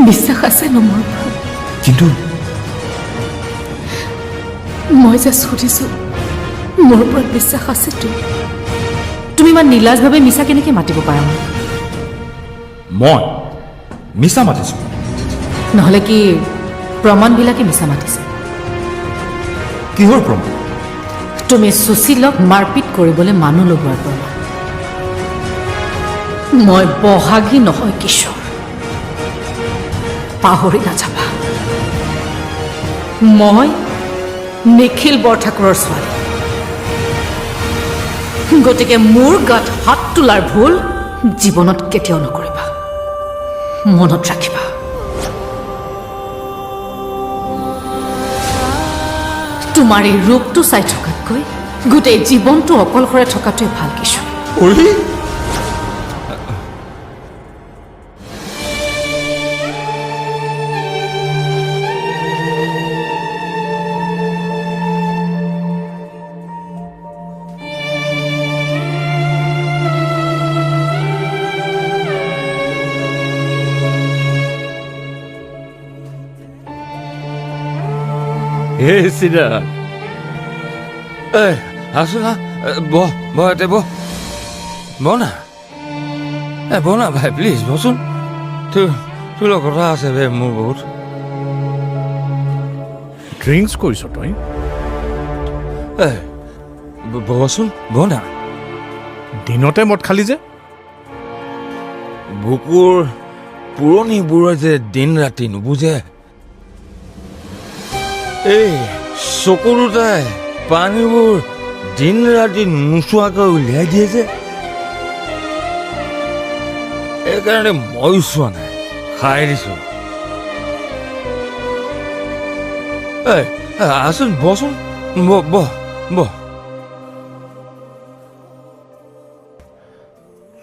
বিশ্বাস আছে ন মোৰ ওপৰত? কিন্তু মই যে সুধিছোঁ মোৰ ওপৰত বিশ্বাস আছেতো? তুমি ইমান নিলাজভাৱে মিছা কেনেকৈ মাতিব পাৰা মোক? মই মিছা মাতিছোঁ? নহ'লে কি প্ৰমাণবিলাকে মিছা মাতিছে? কিহৰ প্ৰমাণ? তুমি সুশীলক মাৰপিট কৰিবলৈ মানুহ লগোৱাৰ প্ৰমাণ। মই বহাগী নহয় কিশোৰ, পাহৰি নাযাবা। মই নিখিল বৰঠাকুৰৰ ছোৱালী। গতিকে মোৰ গাত হাত তোলাৰ ভুল জীৱনত কেতিয়াও নকৰিবা, মনত ৰাখিবা। তোমাৰ এই ৰূপটো চাই থকাতকৈ গোটেই জীৱনটো অকলশৰে থকাটোৱে ভাল কিশোৰ। অৰি হে সিদ্ধাৰ্থ, আছো না, বহ বহ এতে বহ না, বহ না ভাই, প্লিজ বচোন। তোৰ লগত কথা আছে বে মোৰ বহুত। ড্ৰিংকছ কৰিছ তই? বহচোন, বহ না। দিনতে মদ খালি যে? বুকুৰ পুৰণিবোৰৰ যে দিন ৰাতি নুবুজে। এই চকু দুটাই পানীবোৰ দিন ৰাতি নোচোৱাকৈ উলিয়াই দিয়ে যে, সেইকাৰণে ময়ো চোৱা নাই, খাই দিছো। আচোন বচোন, বহ।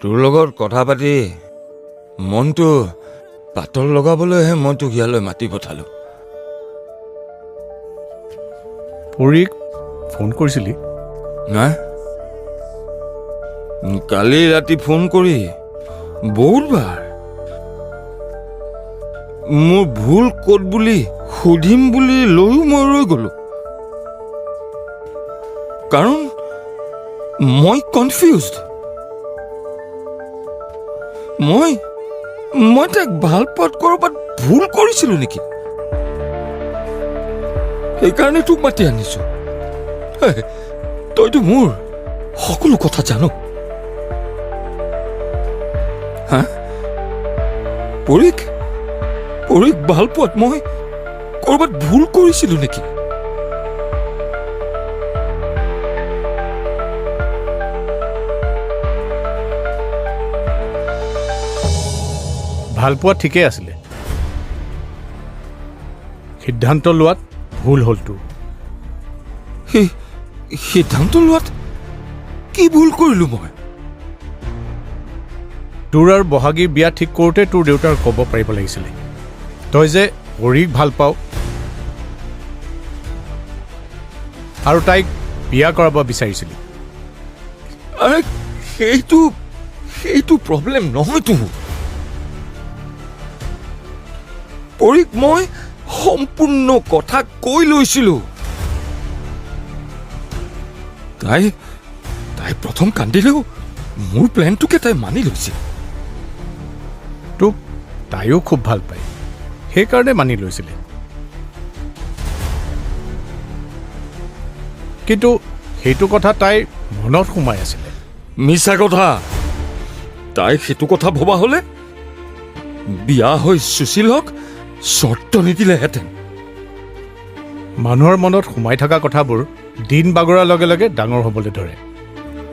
তোৰ লগত কথা পাতি মনটো পাতল লগাবলৈহে মই তোক ইয়ালৈ মাতি পঠালো। পৰীক ফোন কৰিছিলি? নাই, কালি ৰাতি ফোন কৰি বহুতবাৰ মোৰ ভুল ক'ত বুলি সুধিম বুলি লৈও মই ৰৈ গলো, কাৰণ মই কনফিউজড। মই তাক ভাল পোৱাত ক'ৰবাত ভুল কৰিছিলো নেকি? সেইকাৰণে তোক মাতি আনিছো। তইতো মোৰ সকলো কথা জানো। হা, পৰীক ভাল পোৱাত মই ক'ৰবাত ভুল কৰিছিলো নেকি? ভাল পোৱা ঠিকেই আছিলে, সিদ্ধান্ত লোৱাত ভুল হ'ল তোৰ। সিদ্ধান্ত লোৱাত কি ভুল কৰিলো মই? তোৰ আৰু বহাগীৰ বিয়া ঠিক কৰোঁতে তোৰ দেউতাক ক'ব পাৰিব লাগিছিলে তই যে পৰীক ভাল পাৱ আৰু তাইক বিয়া কৰাব বিচাৰিছিলি। আৰে সেইটো প্ৰব্লেম নহয়তো। পৰীক মই সম্পূৰ্ণ কথা কৈ লৈছিলো। তাই প্ৰথম কান্দিলেও মোৰ প্লেনটোকে তাই মানি লৈছিল। তোক তাইও খুব ভাল পায়, সেইকাৰণে মানি লৈছিলে। কিন্তু সেইটো কথা তাইৰ মনত সোমাই আছিলে। মিছা কথা। তাই সেইটো কথা ভবা হলে বিয়া হৈ সুশীলক চৰ্ত নিদিলেহেঁতেন। মানুহৰ মনত সোমাই থকা কথাবোৰ দিন বাগৰাৰ লগে লগে ডাঙৰ হ'বলৈ ধৰে,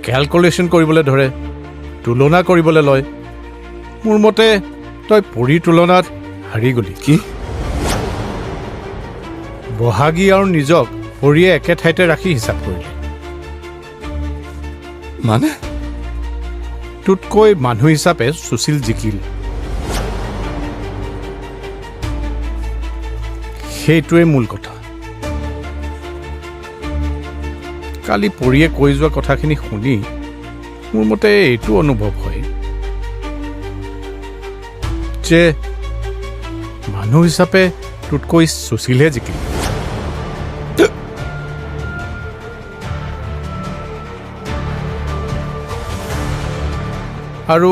কেলকুলেশ্যন কৰিবলৈ ধৰে, তুলনা কৰিবলৈ লয়। মোৰ মতে তই পৰীৰ তুলনাত হাৰি গলি। কি? বহাগী আৰু নিজক পৰীয়ে একে ঠাইতে ৰাখি হিচাপ কৰিলে। মানে তোতকৈ মানুহ হিচাপে সুশীল জিকিল। সেইটোৱে মূল কথা। কালি পৰীয়ে কৈ যোৱা কথাখিনি শুনি মোৰ মতে এইটো অনুভৱ হয় যে মানুহ হিচাপে তোতকৈ সুশীলহে জিকিল আৰু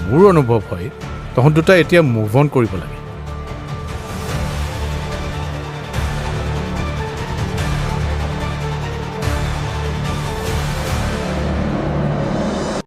মোৰ অনুভৱ হয় তহঁত দুটা এতিয়া মুভ অন কৰিব লাগে